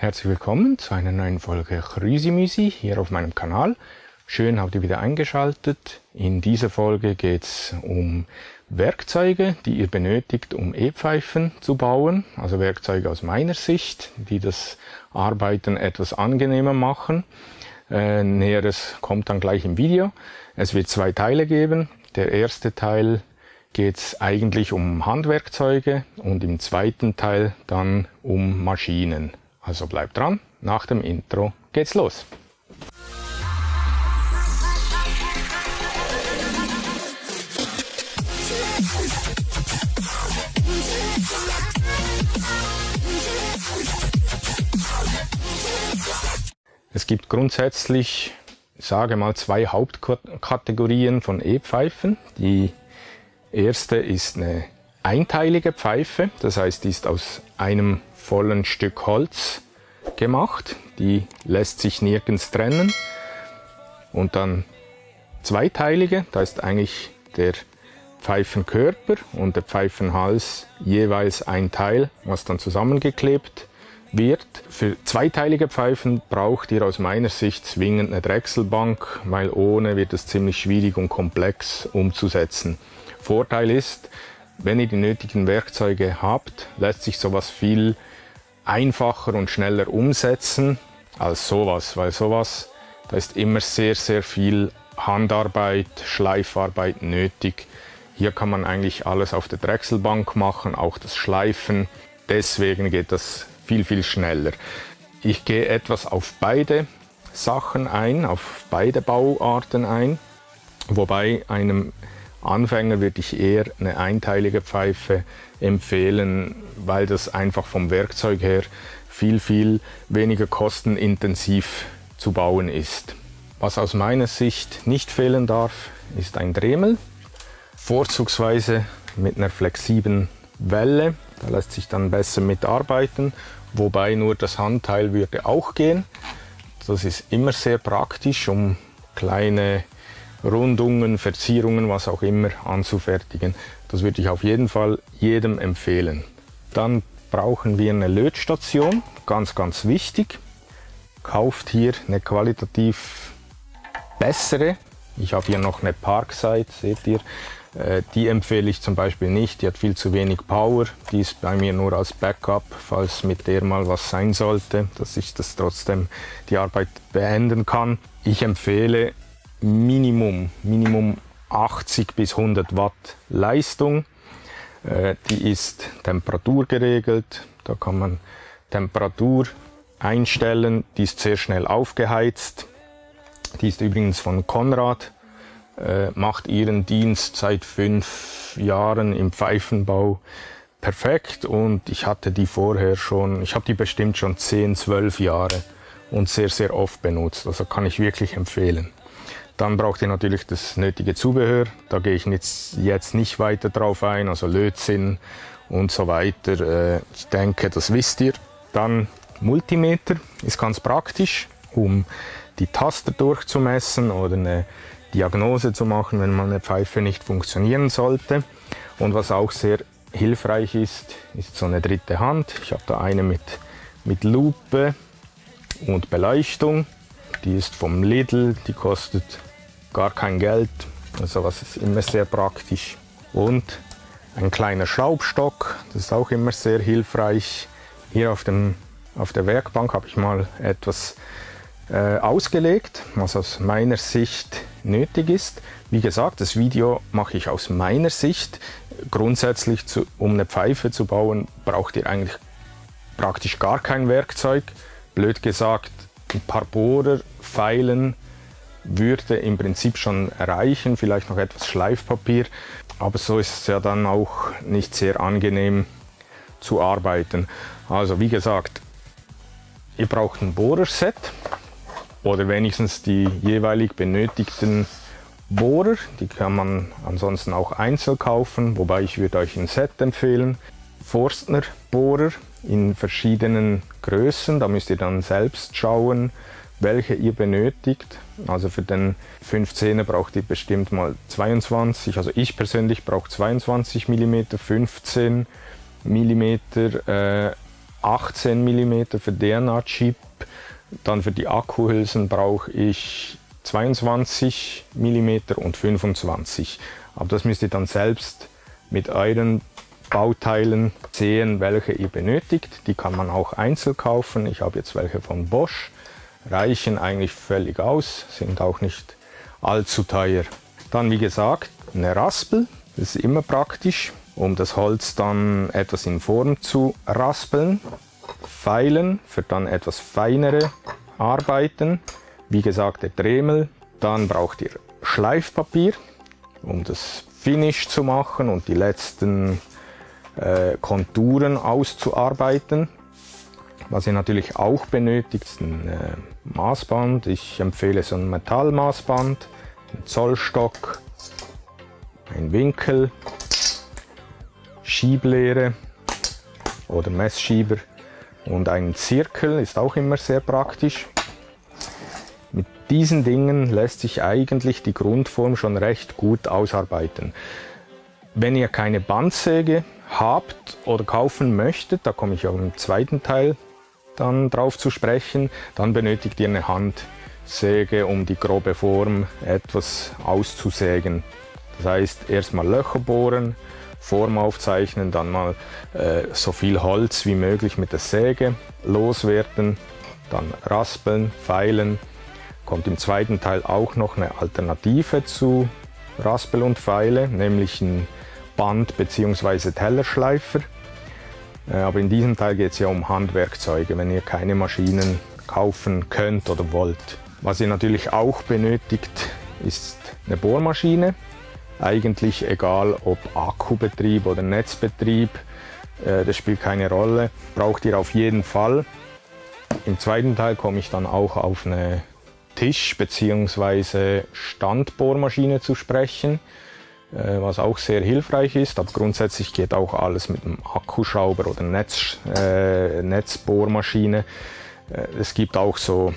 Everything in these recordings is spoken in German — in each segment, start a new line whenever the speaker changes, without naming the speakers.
Herzlich willkommen zu einer neuen Folge Chrüsimüsi hier auf meinem Kanal. Schön habt ihr wieder eingeschaltet. In dieser Folge geht es um Werkzeuge, die ihr benötigt, um E-Pfeifen zu bauen. Also Werkzeuge aus meiner Sicht, die das Arbeiten etwas angenehmer machen. Näheres kommt dann gleich im Video. Es wird 2 Teile geben. Der erste Teil geht es eigentlich um Handwerkzeuge und im zweiten Teil dann um Maschinen. Also bleibt dran, nach dem Intro geht's los. Es gibt grundsätzlich, sage mal, 2 Hauptkategorien von E-Pfeifen. Die erste ist eine einteilige Pfeife, das heißt, die ist aus einem vollen Stück Holz gemacht. Die lässt sich nirgends trennen. Und dann zweiteilige, da ist eigentlich der Pfeifenkörper und der Pfeifenhals jeweils ein Teil, was dann zusammengeklebt wird. Für zweiteilige Pfeifen braucht ihr aus meiner Sicht zwingend eine Drechselbank, weil ohne wird es ziemlich schwierig und komplex umzusetzen. Vorteil ist, wenn ihr die nötigen Werkzeuge habt, lässt sich sowas viel einfacher und schneller umsetzen als sowas, weil sowas, da ist immer sehr, sehr viel Handarbeit, Schleifarbeit nötig. Hier kann man eigentlich alles auf der Drechselbank machen, auch das Schleifen. Deswegen geht das viel, viel schneller. Ich gehe etwas auf beide Sachen ein, auf beide Bauarten ein, wobei einem Anfänger würde ich eher eine einteilige Pfeife empfehlen, weil das einfach vom Werkzeug her viel, viel weniger kostenintensiv zu bauen ist. Was aus meiner Sicht nicht fehlen darf, ist ein Dremel, vorzugsweise mit einer flexiblen Welle. Da lässt sich dann besser mitarbeiten, wobei nur das Handteil würde auch gehen. Das ist immer sehr praktisch, um kleine Rundungen, Verzierungen, was auch immer anzufertigen. Das würde ich auf jeden Fall jedem empfehlen. Dann brauchen wir eine Lötstation, ganz, ganz wichtig. Kauft hier eine qualitativ bessere. Ich habe hier noch eine Parkside, seht ihr. Die empfehle ich zum Beispiel nicht, die hat viel zu wenig Power. Die ist bei mir nur als Backup, falls mit der mal was sein sollte, dass ich das trotzdem die Arbeit beenden kann. Ich empfehle Minimum 80 bis 100 Watt Leistung. Die ist temperaturgeregelt, da kann man Temperatur einstellen, die ist sehr schnell aufgeheizt. Die ist übrigens von Konrad, macht ihren Dienst seit 5 Jahren im Pfeifenbau perfekt und ich hatte die vorher schon, ich habe die bestimmt schon 10, 12 Jahre und sehr, sehr oft benutzt, also kann ich wirklich empfehlen. Dann braucht ihr natürlich das nötige Zubehör, da gehe ich jetzt nicht weiter drauf ein, also Lötzinn und so weiter. Ich denke, das wisst ihr. Dann Multimeter ist ganz praktisch, um die Taster durchzumessen oder eine Diagnose zu machen, wenn mal eine Pfeife nicht funktionieren sollte. Und was auch sehr hilfreich ist, ist so eine dritte Hand. Ich habe da eine mit Lupe und Beleuchtung. Die ist vom Lidl, die kostet gar kein Geld, also was ist immer sehr praktisch. Und ein kleiner Schraubstock, das ist auch immer sehr hilfreich. Hier auf der Werkbank habe ich mal etwas ausgelegt, was aus meiner Sicht nötig ist. Wie gesagt, das Video mache ich aus meiner Sicht. Grundsätzlich, um eine Pfeife zu bauen, braucht ihr eigentlich praktisch gar kein Werkzeug. Blöd gesagt, ein paar Bohrer, Feilen würde im Prinzip schon reichen, vielleicht noch etwas Schleifpapier, aber so ist es ja dann auch nicht sehr angenehm zu arbeiten. Also wie gesagt, ihr braucht ein Bohrerset oder wenigstens die jeweilig benötigten Bohrer, die kann man ansonsten auch einzeln kaufen, wobei ich würde euch ein Set empfehlen. Forstner Bohrer in verschiedenen Größen, da müsst ihr dann selbst schauen, welche ihr benötigt. Also für den 15er braucht ihr bestimmt mal 22, also ich persönlich brauche 22 mm, 15 mm 18 mm für DNA-Chip. Dann für die Akkuhülsen brauche ich 22 mm und 25. Aber das müsst ihr dann selbst mit euren Bauteilen sehen, welche ihr benötigt. Die kann man auch einzeln kaufen. Ich habe jetzt welche von Bosch. Reichen eigentlich völlig aus, sind auch nicht allzu teuer. Dann wie gesagt eine Raspel, das ist immer praktisch, um das Holz dann etwas in Form zu raspeln. Feilen für dann etwas feinere Arbeiten, wie gesagt der Dremel. Dann braucht ihr Schleifpapier, um das Finish zu machen und die letzten Konturen auszuarbeiten. Was ihr natürlich auch benötigt, ist ein Maßband. Ich empfehle so ein Metallmaßband, ein Zollstock, ein Winkel, Schieblehre oder Messschieber und ein Zirkel ist auch immer sehr praktisch. Mit diesen Dingen lässt sich eigentlich die Grundform schon recht gut ausarbeiten. Wenn ihr keine Bandsäge habt oder kaufen möchtet, da komme ich auch im zweiten Teil dann drauf zu sprechen, dann benötigt ihr eine Handsäge, um die grobe Form etwas auszusägen. Das heißt, erstmal Löcher bohren, Form aufzeichnen, dann mal so viel Holz wie möglich mit der Säge loswerden, dann raspeln, feilen. Kommt im zweiten Teil auch noch eine Alternative zu Raspel und Feile, nämlich ein Band- bzw. Tellerschleifer. Aber in diesem Teil geht es ja um Handwerkzeuge, wenn ihr keine Maschinen kaufen könnt oder wollt. Was ihr natürlich auch benötigt, ist eine Bohrmaschine. Eigentlich egal ob Akkubetrieb oder Netzbetrieb, das spielt keine Rolle. Braucht ihr auf jeden Fall. Im zweiten Teil komme ich dann auch auf eine Tisch- bzw. Standbohrmaschine zu sprechen, was auch sehr hilfreich ist, aber grundsätzlich geht auch alles mit einem Akkuschrauber oder Netzbohrmaschine. Es gibt auch so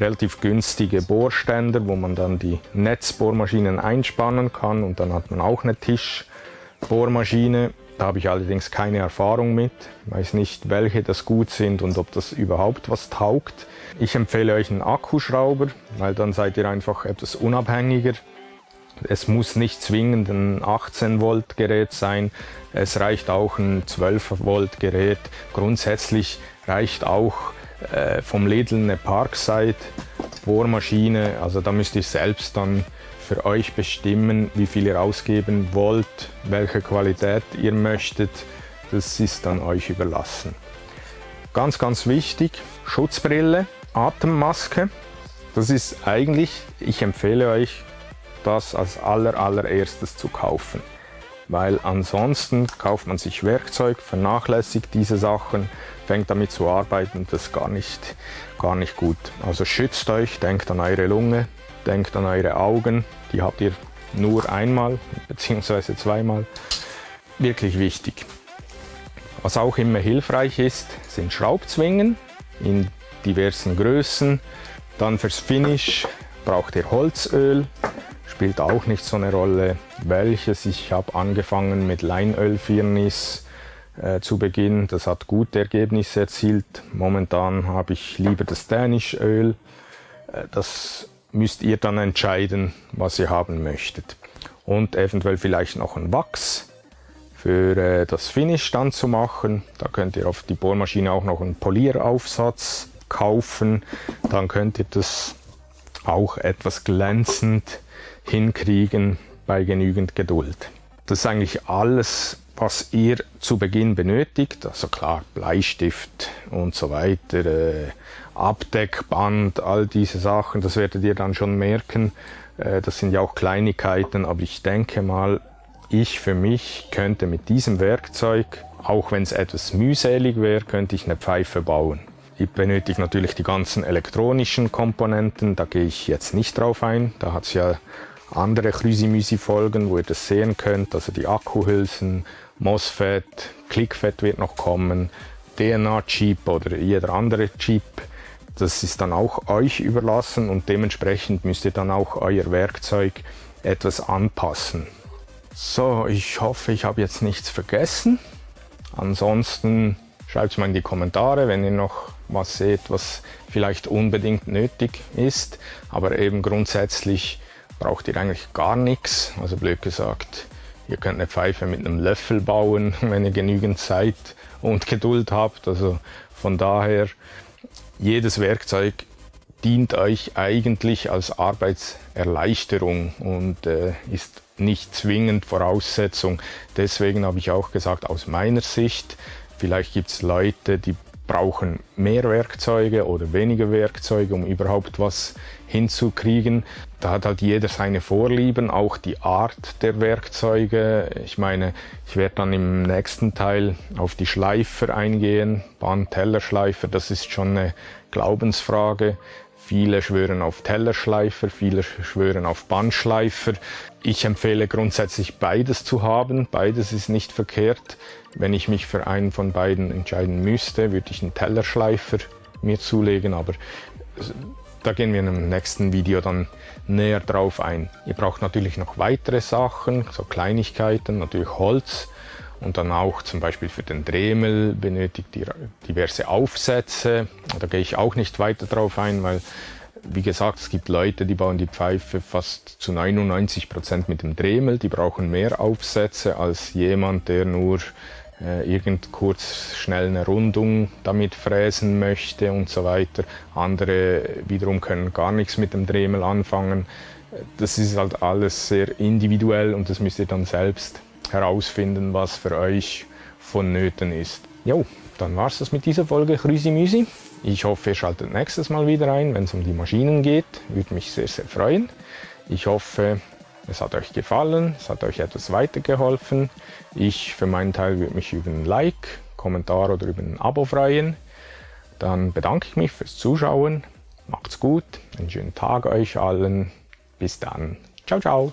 relativ günstige Bohrständer, wo man dann die Netzbohrmaschinen einspannen kann und dann hat man auch eine Tischbohrmaschine. Da habe ich allerdings keine Erfahrung mit, weiß nicht, welche das gut sind und ob das überhaupt was taugt. Ich empfehle euch einen Akkuschrauber, weil dann seid ihr einfach etwas unabhängiger. Es muss nicht zwingend ein 18 Volt Gerät sein, es reicht auch ein 12 Volt Gerät. Grundsätzlich reicht auch vom Lidl eine Parkside Bohrmaschine, also da müsst ihr selbst dann für euch bestimmen, wie viel ihr ausgeben wollt, welche Qualität ihr möchtet, das ist dann euch überlassen. Ganz, ganz wichtig, Schutzbrille, Atemmaske, das ist eigentlich, ich empfehle euch, das als allererstes zu kaufen. Weil ansonsten kauft man sich Werkzeug, vernachlässigt diese Sachen, fängt damit zu arbeiten, das ist gar nicht gut. Also schützt euch, denkt an eure Lunge, denkt an eure Augen, die habt ihr nur einmal bzw. zweimal. Wirklich wichtig. Was auch immer hilfreich ist, sind Schraubzwingen in diversen Größen. Dann fürs Finish braucht ihr Holzöl. Spielt auch nicht so eine Rolle, welches. Ich habe angefangen mit Leinölfirnis zu Beginn. Das hat gute Ergebnisse erzielt. Momentan habe ich lieber das Dänischöl. Das müsst ihr dann entscheiden, was ihr haben möchtet. Und eventuell vielleicht noch ein Wachs für das Finish dann zu machen. Da könnt ihr auf die Bohrmaschine auch noch einen Polieraufsatz kaufen. Dann könnt ihr das auch etwas glänzend hinkriegen bei genügend Geduld. Das ist eigentlich alles, was ihr zu Beginn benötigt. Also klar, Bleistift und so weiter, Abdeckband, all diese Sachen, das werdet ihr dann schon merken. Das sind ja auch Kleinigkeiten, aber ich denke mal, ich für mich könnte mit diesem Werkzeug, auch wenn es etwas mühselig wäre, könnte ich eine Pfeife bauen. Ich benötige natürlich die ganzen elektronischen Komponenten, da gehe ich jetzt nicht drauf ein. Da hat es ja andere Krüsi-Müsi-Folgen, wo ihr das sehen könnt, also die Akkuhülsen, MOSFET, ClickFET wird noch kommen, DNA-Chip oder jeder andere Chip. Das ist dann auch euch überlassen und dementsprechend müsst ihr dann auch euer Werkzeug etwas anpassen. So, ich hoffe, ich habe jetzt nichts vergessen. Ansonsten Schreibt es mal in die Kommentare, wenn ihr noch was seht, was vielleicht unbedingt nötig ist. Aber eben grundsätzlich braucht ihr eigentlich gar nichts. Also blöd gesagt, ihr könnt eine Pfeife mit einem Löffel bauen, wenn ihr genügend Zeit und Geduld habt. Also von daher, jedes Werkzeug dient euch eigentlich als Arbeitserleichterung und ist nicht zwingend Voraussetzung. Deswegen habe ich auch gesagt, aus meiner Sicht, vielleicht gibt es Leute, die brauchen mehr Werkzeuge oder weniger Werkzeuge, um überhaupt was hinzukriegen. Da hat halt jeder seine Vorlieben, auch die Art der Werkzeuge. Ich meine, ich werde dann im nächsten Teil auf die Schleifer eingehen, Bahn-Tellerschleifer, das ist schon eine Glaubensfrage. Viele schwören auf Tellerschleifer, viele schwören auf Bandschleifer. Ich empfehle grundsätzlich beides zu haben. Beides ist nicht verkehrt. Wenn ich mich für einen von beiden entscheiden müsste, würde ich einen Tellerschleifer mir zulegen, aber da gehen wir in einem nächsten Video dann näher drauf ein. Ihr braucht natürlich noch weitere Sachen, so Kleinigkeiten, natürlich Holz. Und dann auch zum Beispiel für den Dremel benötigt ihr diverse Aufsätze. Da gehe ich auch nicht weiter drauf ein, weil, wie gesagt, es gibt Leute, die bauen die Pfeife fast zu 99% mit dem Dremel. Die brauchen mehr Aufsätze als jemand, der nur kurz schnell eine Rundung damit fräsen möchte und so weiter. Andere wiederum können gar nichts mit dem Dremel anfangen. Das ist halt alles sehr individuell und das müsst ihr dann selbst herausfinden, was für euch vonnöten ist. Jo, dann war es das mit dieser Folge Chrüsi-Müsi. Ich hoffe, ihr schaltet nächstes Mal wieder ein, wenn es um die Maschinen geht. Würde mich sehr, sehr freuen. Ich hoffe, es hat euch gefallen, es hat euch etwas weitergeholfen. Ich für meinen Teil würde mich über ein Like, Kommentar oder über ein Abo freuen. Dann bedanke ich mich fürs Zuschauen. Macht's gut, einen schönen Tag euch allen. Bis dann. Ciao, ciao.